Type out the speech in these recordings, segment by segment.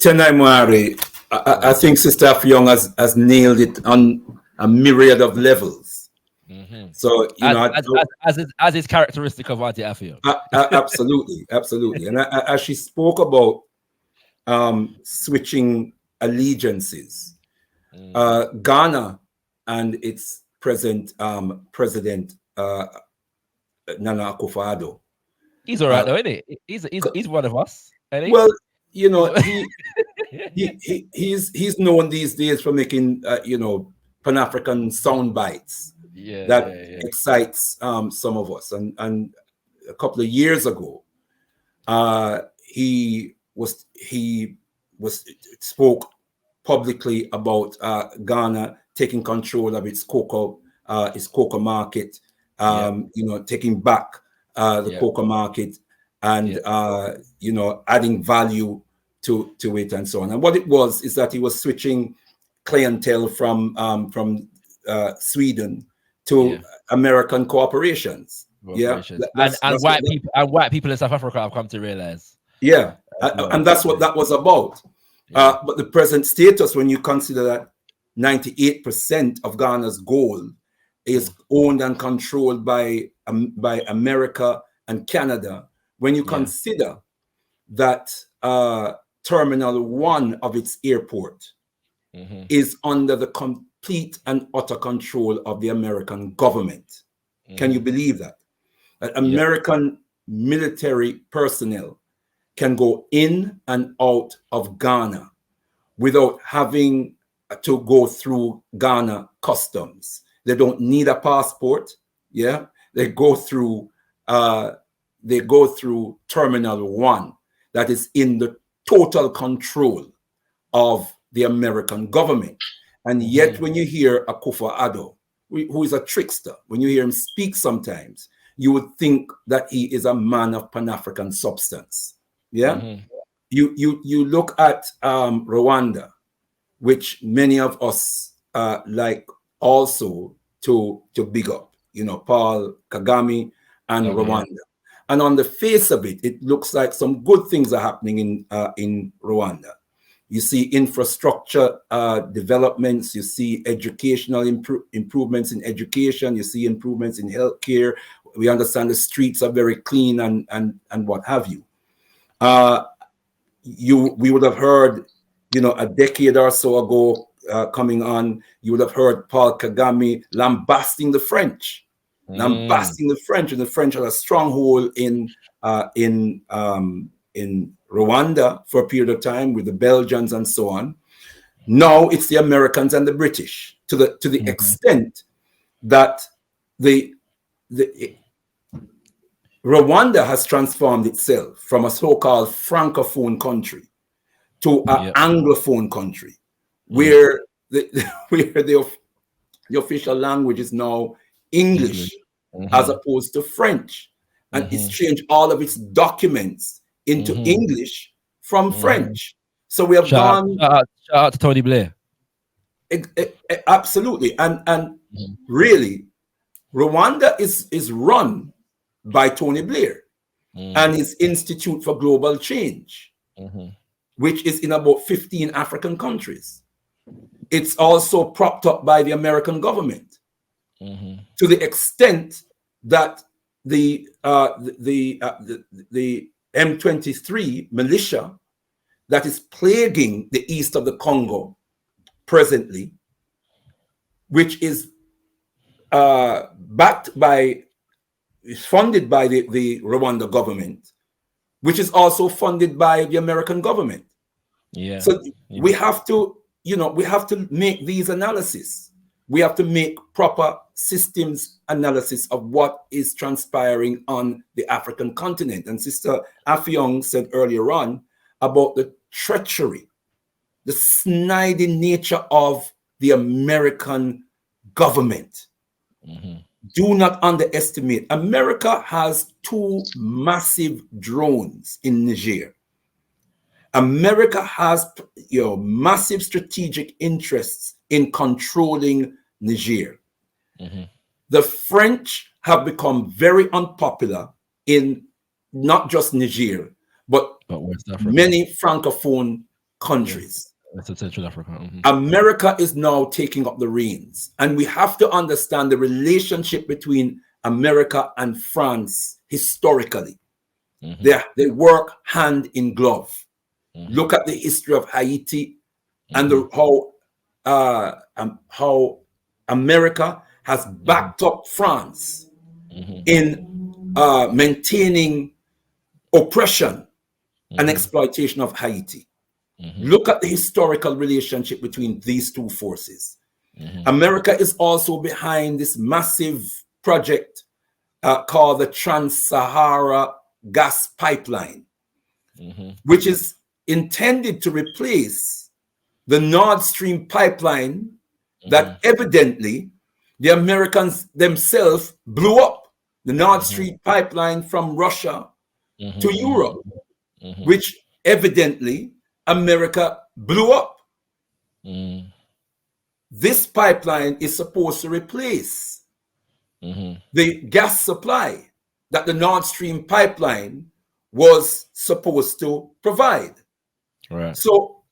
Tenaimwari, I think Sister Afyong has nailed it on a myriad of levels. So, you know, as is characteristic of Auntie Afyong. Absolutely, absolutely. And as she spoke about switching allegiances, Ghana and its present president Nana Akufo-Addo. He's all right though, isn't he? He's one of us. Well, you know, he's known these days for making you know, Pan-African sound bites that excites some of us. And a couple of years ago, he spoke publicly about Ghana taking control of its cocoa market, you know, taking back the cocoa market and you know, adding value to it and so on. And what it was is that he was switching clientele from Sweden to American corporations. And white people in South Africa have come to realize. And that's what that was about. But the present status, when you consider that 98% of Ghana's gold is owned and controlled by America and Canada, when you consider that Terminal 1 of its airport is under the complete and utter control of the American government. Can you believe that? American military personnel can go in and out of Ghana without having to go through Ghana customs. They don't need a passport. They go through Terminal 1 that is in the total control of the American government. And yet when you hear Akufo-Addo, who is a trickster, when you hear him speak sometimes, you would think that he is a man of Pan-African substance. You look at Rwanda, which many of us like also to big up, you know, Paul Kagame and Rwanda. And on the face of it, it looks like some good things are happening in Rwanda. You see infrastructure developments, you see educational improvements in education, you see improvements in healthcare. We understand the streets are very clean and what have you. We would have heard, you know, a decade or so ago coming on, you would have heard Paul Kagame lambasting the French, and the French had a stronghold in Rwanda for a period of time with the Belgians and so on. Now it's the Americans and the British, to the extent that the Rwanda has transformed itself from a so-called francophone country to an anglophone country, where the official language is now English as opposed to French, and it's changed all of its documents into English from French. So we have gone. Shout out to Tony Blair. Absolutely, and really, Rwanda is run by Tony Blair and his Institute for Global Change, which is in about 15 African countries. It's also propped up by the American government, to the extent that the M23 militia that is plaguing the east of the Congo presently, which is funded by the Rwanda government, which is also funded by the American government. So we have to, you know, we have to make these analyses. We have to make proper systems analysis of what is transpiring on the African continent. And Sister Afyong said earlier on about the treachery, the sniding nature of the American government. Do not underestimate. America has 2 massive drones in Niger. America has, you know, massive strategic interests in controlling Niger. The French have become very unpopular in not just Niger, but many francophone countries. That's Central Africa. America is now taking up the reins, and we have to understand the relationship between America and France historically. They work hand in glove. Look at the history of Haiti and how America has backed up France in maintaining oppression and exploitation of Haiti. Look at the historical relationship between these two forces. America is also behind this massive project called the Trans-Sahara Gas Pipeline, which is intended to replace the Nord Stream pipeline that evidently the Americans themselves blew up. The Nord Stream pipeline from Russia to Europe, which evidently America blew up. This pipeline is supposed to replace the gas supply that the Nord Stream pipeline was supposed to provide. Right. So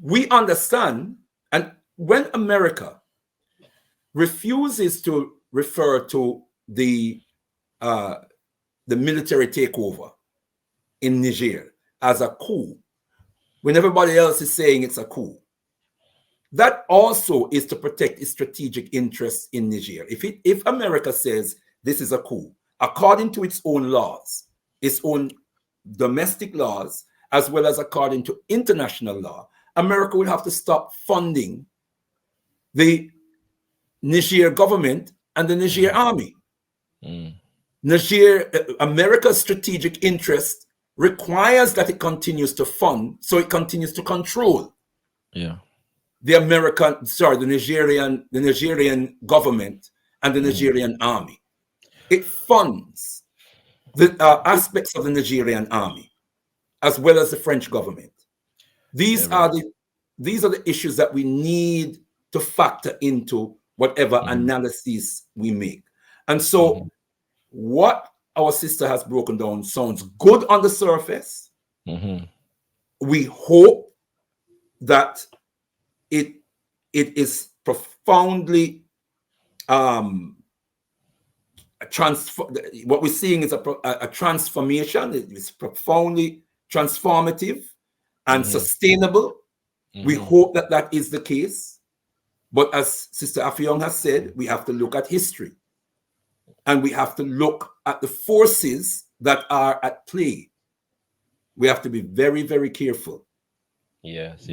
we understand, and when America refuses to refer to the military takeover in Niger as a coup, when everybody else is saying it's a coup, that also is to protect its strategic interests in Niger. If America says this is a coup, according to its own laws, its own domestic laws, as well as according to international law, America will have to stop funding the Niger government and the Niger army. America's strategic interest requires that it continues to fund, so it continues to control. The Nigerian government and the Nigerian army. It funds the aspects of the Nigerian army, as well as the French government. These are the issues that we need to factor into whatever analysis we make. And so what our sister has broken down sounds good on the surface. We hope that it is profoundly what we're seeing is a transformation. It is profoundly transformative and sustainable. We hope that that is the case. But as Sister Affiong has said, we have to look at history. And we have to look at the forces that are at play. We have to be very, very careful. Yes.